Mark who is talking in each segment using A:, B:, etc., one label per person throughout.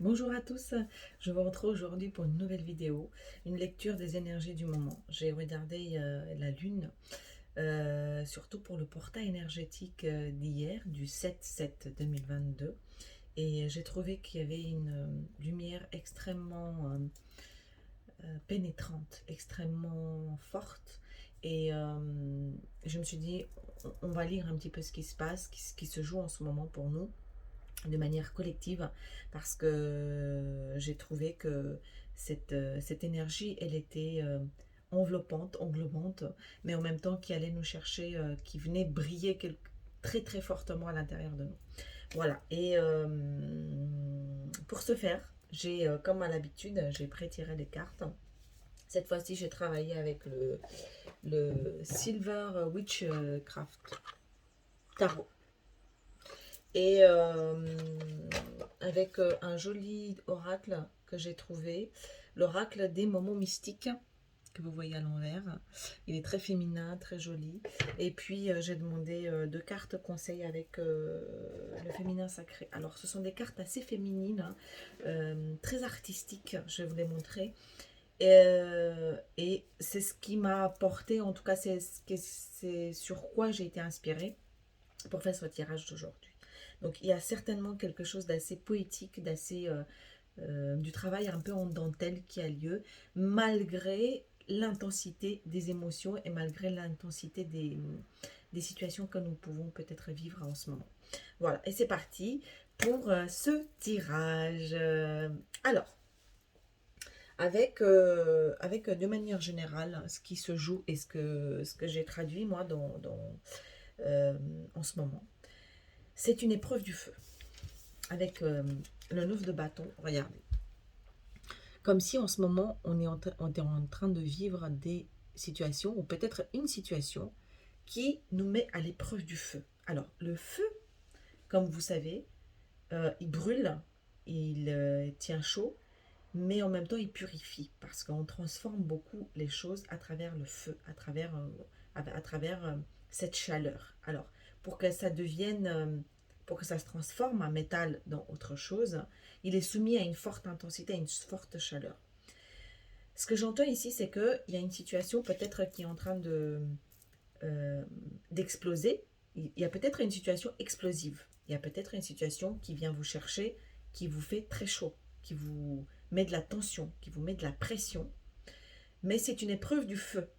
A: Bonjour à tous, je vous retrouve aujourd'hui pour une nouvelle vidéo, une lecture des énergies du moment. J'ai regardé la Lune, surtout pour le portail énergétique d'hier, du 7-7-2022, et j'ai trouvé qu'il y avait une lumière extrêmement pénétrante, extrêmement forte, et je me suis dit, on va lire un petit peu ce qui se passe, ce qui se joue en ce moment pour nous de manière collective parce que j'ai trouvé que cette énergie, elle était enveloppante, englobante, mais en même temps qui allait nous chercher, qui venait briller très très fortement à l'intérieur de nous. Voilà, et pour ce faire, j'ai, comme à l'habitude, j'ai pré-tiré les cartes. Cette fois-ci, j'ai travaillé avec le Silver Witchcraft Tarot. Et avec un joli oracle que j'ai trouvé, l'oracle des moments mystiques que vous voyez à l'envers. Il est très féminin, très joli. Et puis j'ai demandé deux cartes conseils avec le féminin sacré. Alors ce sont des cartes assez féminines, hein, très artistiques, je vais vous les montrer. Et c'est ce qui m'a apporté, en tout cas c'est sur quoi j'ai été inspirée pour faire ce tirage d'aujourd'hui. Donc il y a certainement quelque chose d'assez poétique, d'assez du travail un peu en dentelle qui a lieu, malgré l'intensité des émotions et malgré l'intensité des situations que nous pouvons peut-être vivre en ce moment. Voilà, et c'est parti pour ce tirage. Alors, avec de manière générale ce qui se joue et ce que j'ai traduit moi en ce moment. C'est une épreuve du feu avec le 9 de bâton. Regardez. Comme si en ce moment, on est en train de vivre des situations, ou peut-être une situation, qui nous met à l'épreuve du feu. Alors, le feu, comme vous savez, il brûle, il tient chaud, mais en même temps, il purifie, parce qu'on transforme beaucoup les choses à travers le feu, à travers cette chaleur. Alors, pour que ça devienne, pour que ça se transforme en métal dans autre chose, il est soumis à une forte intensité, à une forte chaleur. Ce que j'entends ici, c'est qu'il y a une situation peut-être qui est en train euh, d'exploser. Il y a peut-être une situation explosive. Il y a peut-être une situation qui vient vous chercher, qui vous fait très chaud, qui vous met de la tension, qui vous met de la pression. Mais c'est une épreuve du feu,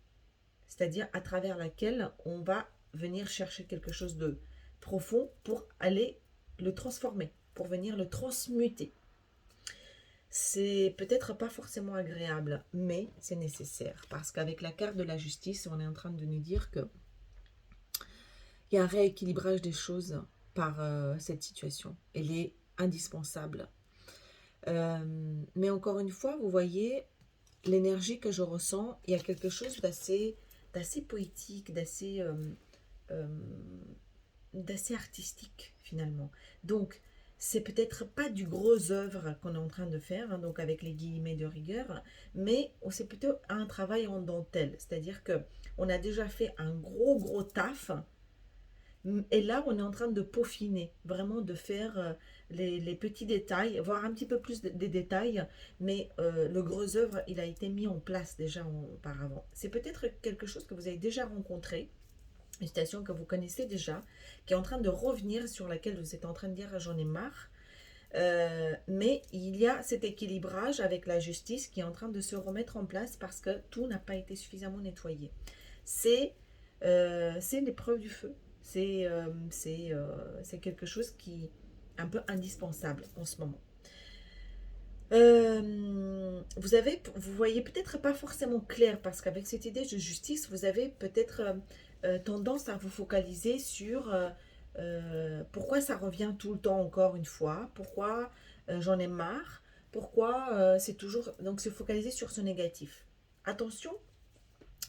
A: c'est-à-dire à travers laquelle on va venir chercher quelque chose de profond pour aller le transformer, pour venir le transmuter. C'est peut-être pas forcément agréable, mais c'est nécessaire. Parce qu'avec la carte de la justice, on est en train de nous dire qu'il y a un rééquilibrage des choses par cette situation. Elle est indispensable. Mais encore une fois, vous voyez, l'énergie que je ressens, il y a quelque chose d'assez poétique, euh, d'assez artistique finalement. Donc, c'est peut-être pas du gros œuvre qu'on est en train de faire, hein, donc avec les guillemets de rigueur, mais c'est plutôt un travail en dentelle, c'est-à-dire que on a déjà fait un gros taf, et là on est en train de peaufiner, vraiment de faire les petits détails, voir un petit peu plus des détails, mais le gros œuvre il a été mis en place déjà auparavant. C'est peut-être quelque chose que vous avez déjà rencontré, une citation que vous connaissez déjà, qui est en train de revenir, sur laquelle vous êtes en train de dire j'en ai marre. Mais il y a cet équilibrage avec la justice qui est en train de se remettre en place parce que tout n'a pas été suffisamment nettoyé. C'est l'épreuve du feu. C'est quelque chose qui est un peu indispensable en ce moment. Vous voyez peut-être pas forcément clair parce qu'avec cette idée de justice, vous avez peut-être tendance à vous focaliser sur pourquoi ça revient tout le temps encore une fois, pourquoi j'en ai marre, pourquoi c'est toujours... Donc se focaliser sur ce négatif. Attention,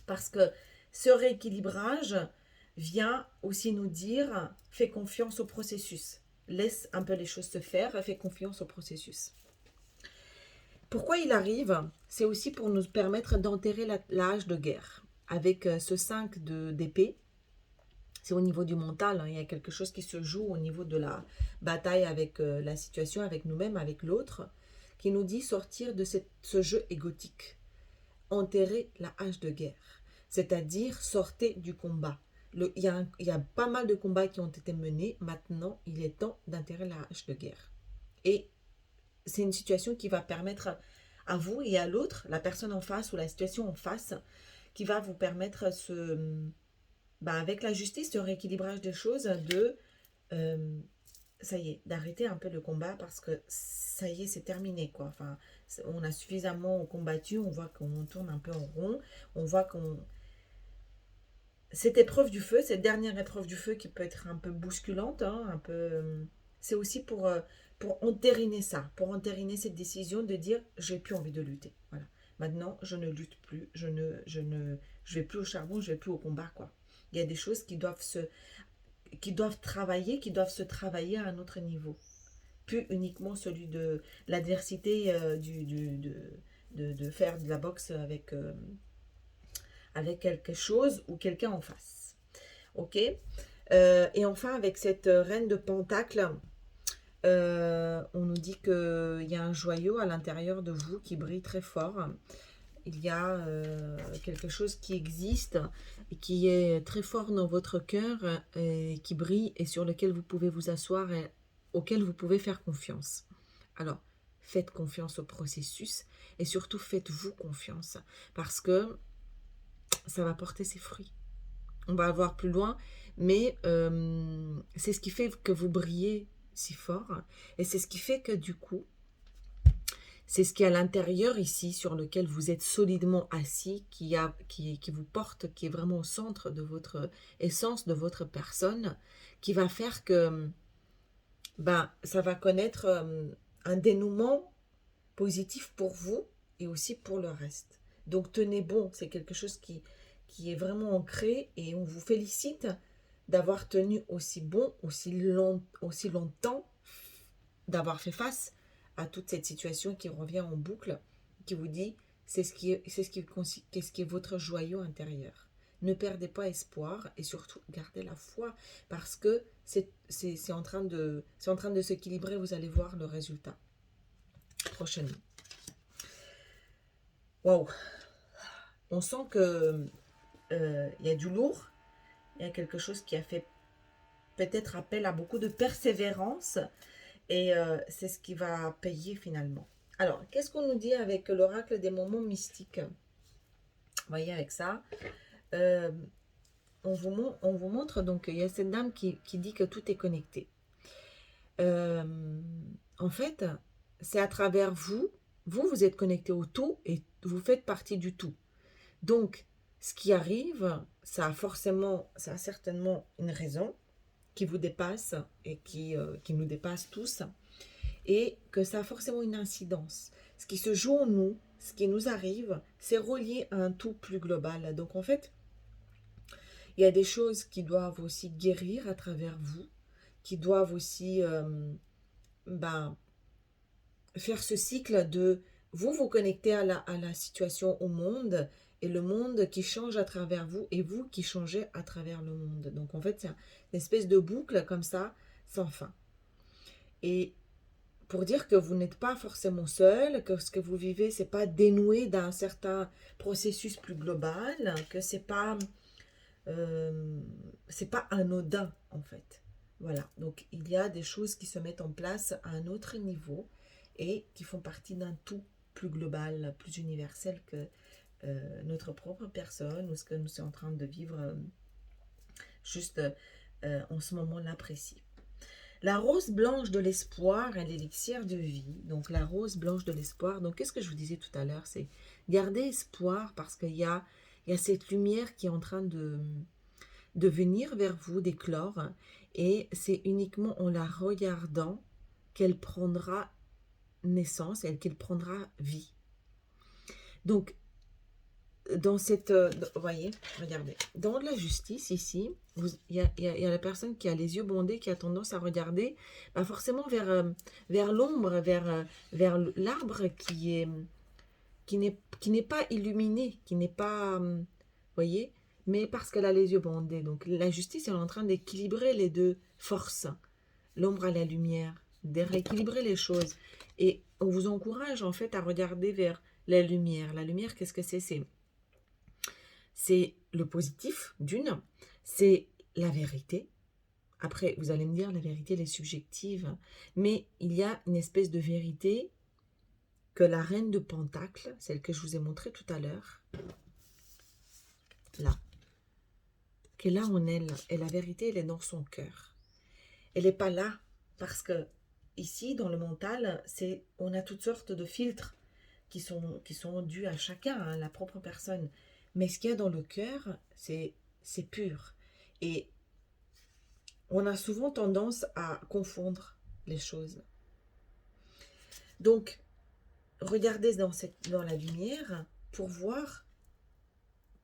A: parce que ce rééquilibrage vient aussi nous dire fais confiance au processus. Laisse un peu les choses se faire, fais confiance au processus. Pourquoi il arrive? C'est aussi pour nous permettre d'enterrer l'âge de guerre. Avec ce 5 d'épée, C'est au niveau du mental, hein. Il y a quelque chose qui se joue au niveau de la bataille avec la situation, avec nous-mêmes, avec l'autre, qui nous dit sortir de ce jeu égotique, enterrer la hache de guerre, c'est-à-dire sortez du combat. Il y a pas mal de combats qui ont été menés, maintenant il est temps d'enterrer la hache de guerre. Et c'est une situation qui va permettre à vous et à l'autre, la personne en face ou la situation en face, qui va vous permettre avec la justice, ce rééquilibrage des choses, ça y est, d'arrêter un peu le combat parce que ça y est, c'est terminé, quoi. Enfin, on a suffisamment combattu, on voit qu'on tourne un peu en rond, on voit qu'on... Cette épreuve du feu, cette dernière épreuve du feu qui peut être un peu bousculante, hein, un peu... c'est aussi pour entériner ça, pour entériner cette décision de dire j'ai plus envie de lutter. Voilà. Maintenant, je ne lutte plus, je vais plus au charbon, je vais plus au combat, quoi. Il y a des choses qui doivent se travailler à un autre niveau. Plus uniquement celui de l'adversité de faire de la boxe avec quelque chose ou quelqu'un en face. Ok. Et enfin, avec cette reine de Pentacle, on nous dit qu'il y a un joyau à l'intérieur de vous qui brille très fort. Il y a quelque chose qui existe et qui est très fort dans votre cœur et qui brille et sur lequel vous pouvez vous asseoir et auquel vous pouvez faire confiance. Alors, faites confiance au processus et surtout faites-vous confiance parce que ça va porter ses fruits. On va voir plus loin, mais c'est ce qui fait que vous brillez si fort et c'est ce qui fait que du coup, c'est ce qui est à l'intérieur ici, sur lequel vous êtes solidement assis, qui vous porte, qui est vraiment au centre de votre essence, de votre personne, qui va faire que ça va connaître un dénouement positif pour vous et aussi pour le reste. Donc tenez bon, c'est quelque chose qui est vraiment ancré et on vous félicite d'avoir tenu aussi bon, aussi longtemps, d'avoir fait face à toute cette situation qui revient en boucle, qui vous dit c'est ce qui est votre joyau intérieur. Ne perdez pas espoir et surtout gardez la foi parce que c'est en train de s'équilibrer, vous allez voir le résultat prochainement. Waouh, on sent que y a du lourd, il y a quelque chose qui a fait peut-être appel à beaucoup de persévérance. Et c'est ce qui va payer finalement. Alors, qu'est-ce qu'on nous dit avec l'oracle des moments mystiques? Vous voyez, avec ça, on vous montre, donc, il y a cette dame qui dit que tout est connecté. En fait, c'est à travers vous êtes connecté au tout et vous faites partie du tout. Donc, ce qui arrive, ça a certainement une raison qui vous dépasse et qui nous dépasse tous, et que ça a forcément une incidence. Ce qui se joue en nous, ce qui nous arrive, c'est relié à un tout plus global. Donc en fait, il y a des choses qui doivent aussi guérir à travers vous, qui doivent aussi faire ce cycle de vous connecter à la situation, au monde, et le monde qui change à travers vous, et vous qui changez à travers le monde. Donc en fait, c'est une espèce de boucle comme ça, sans fin. Et pour dire que vous n'êtes pas forcément seul, que ce que vous vivez, c'est pas dénoué d'un certain processus plus global, que c'est pas anodin en fait. Voilà, donc il y a des choses qui se mettent en place à un autre niveau et qui font partie d'un tout plus global, plus universel que notre propre personne ou ce que nous sommes en train de vivre juste en ce moment-là précis. La rose blanche de l'espoir et l'élixir de vie. Donc la rose blanche de l'espoir. Donc qu'est-ce que je vous disais tout à l'heure? C'est garder espoir parce qu'il y a cette lumière qui est en train de venir vers vous, d'éclore. Et c'est uniquement en la regardant qu'elle prendra naissance et qu'elle prendra vie. Donc dans cette... vous voyez, regardez. Dans la justice, ici, il y a la personne qui a les yeux bandés, qui a tendance à regarder forcément vers l'ombre, vers l'arbre qui n'est pas illuminé, qui n'est pas... vous voyez, mais parce qu'elle a les yeux bandés. Donc la justice est en train d'équilibrer les deux forces, l'ombre et la lumière, de rééquilibrer les choses. Et on vous encourage en fait à regarder vers la lumière. La lumière, qu'est-ce que c'est? C'est le positif d'une, c'est la vérité. Après, vous allez me dire, la vérité, elle est subjective, mais il y a une espèce de vérité que la reine de Pentacle, celle que je vous ai montrée tout à l'heure, là, qui est là en elle, et la vérité, elle est dans son cœur. Elle n'est pas là, parce que ici, dans le mental, on a toutes sortes de filtres qui sont dus à chacun, à la propre personne. Mais ce qu'il y a dans le cœur, c'est pur. Et on a souvent tendance à confondre les choses. Donc, regardez dans la lumière pour voir,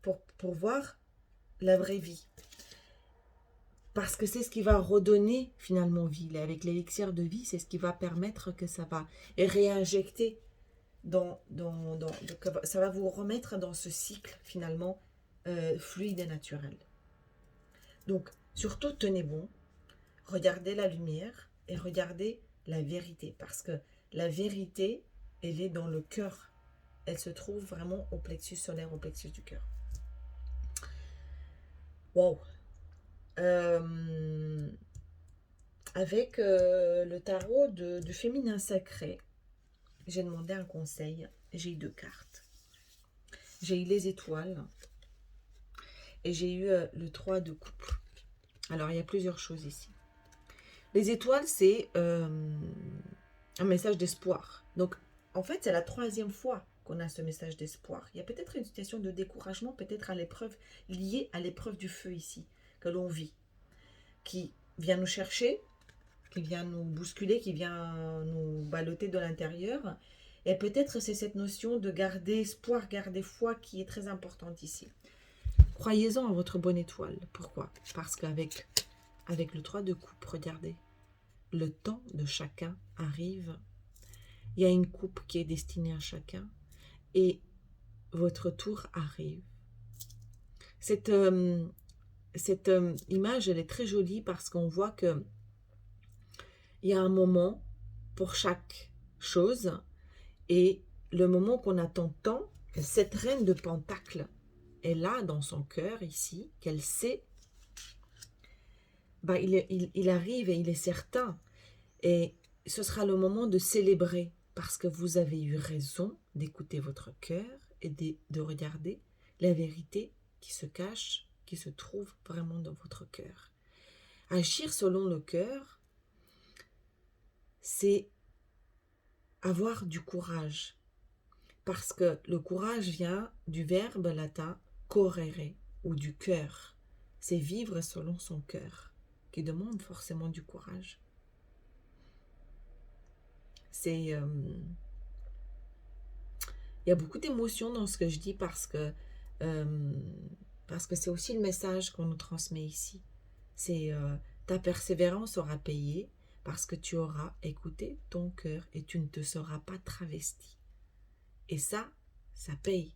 A: pour voir la vraie vie. Parce que c'est ce qui va redonner finalement vie. Avec l'élixir de vie, c'est ce qui va permettre que ça va réinjecter ça va vous remettre dans ce cycle finalement fluide et naturel. Donc, surtout, tenez bon, regardez la lumière et regardez la vérité. Parce que la vérité, elle est dans le cœur. Elle se trouve vraiment au plexus solaire, au plexus du cœur. Wow. Avec le tarot du féminin sacré, j'ai demandé un conseil. J'ai eu 2 cartes. J'ai eu les étoiles et j'ai eu le 3 de coupe. Alors, il y a plusieurs choses ici. Les étoiles, c'est un message d'espoir. Donc, en fait, c'est la 3e fois qu'on a ce message d'espoir. Il y a peut-être une situation de découragement, peut-être à l'épreuve, liée à l'épreuve du feu ici, que l'on vit, qui vient nous chercher, qui vient nous bousculer, qui vient nous balloter de l'intérieur. Et peut-être c'est cette notion de garder espoir, garder foi qui est très importante ici. Croyez-en à votre bonne étoile. Pourquoi? Parce qu'avec le 3 de coupe, regardez, le temps de chacun arrive. Il y a une coupe qui est destinée à chacun et votre tour arrive. Cette image, elle est très jolie parce qu'on voit que il y a un moment pour chaque chose et le moment qu'on attend tant, cette reine de Pentacle est là dans son cœur ici, qu'elle sait, il arrive et il est certain. Et ce sera le moment de célébrer parce que vous avez eu raison d'écouter votre cœur et de regarder la vérité qui se cache, qui se trouve vraiment dans votre cœur. Agir selon le cœur, c'est avoir du courage. Parce que le courage vient du verbe latin correre ou du cœur. C'est vivre selon son cœur, qui demande forcément du courage. Il y a beaucoup d'émotions dans ce que je dis parce que c'est aussi le message qu'on nous transmet ici. C'est ta persévérance aura payé parce que tu auras écouté ton cœur et tu ne te seras pas travesti. Et ça paye.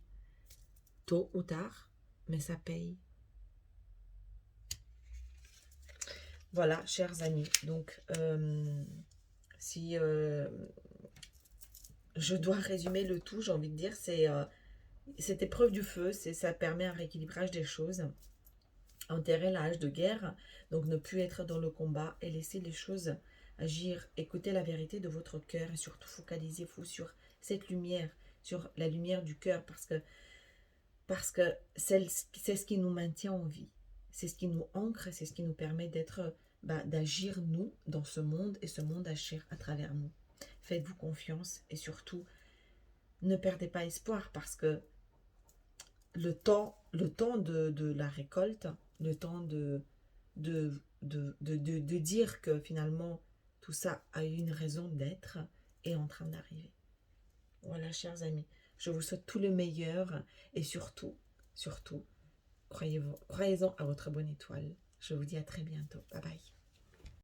A: Tôt ou tard, mais ça paye. Voilà, chers amis. Donc, si je dois résumer le tout, j'ai envie de dire, c'est cette épreuve du feu, ça permet un rééquilibrage des choses. Enterrer la hache de guerre, donc ne plus être dans le combat et laisser les choses agir. Écoutez la vérité de votre cœur et surtout focalisez-vous sur cette lumière, sur la lumière du cœur parce que c'est ce qui nous maintient en vie. C'est ce qui nous ancre, c'est ce qui nous permet d'agir nous dans ce monde et ce monde agir à travers nous. Faites-vous confiance et surtout ne perdez pas espoir parce que le temps de la récolte, le temps de dire que finalement tout ça a eu une raison d'être est en train d'arriver. Voilà, chers amis, je vous souhaite tout le meilleur et surtout, croyez-en à votre bonne étoile. Je vous dis à très bientôt. Bye bye.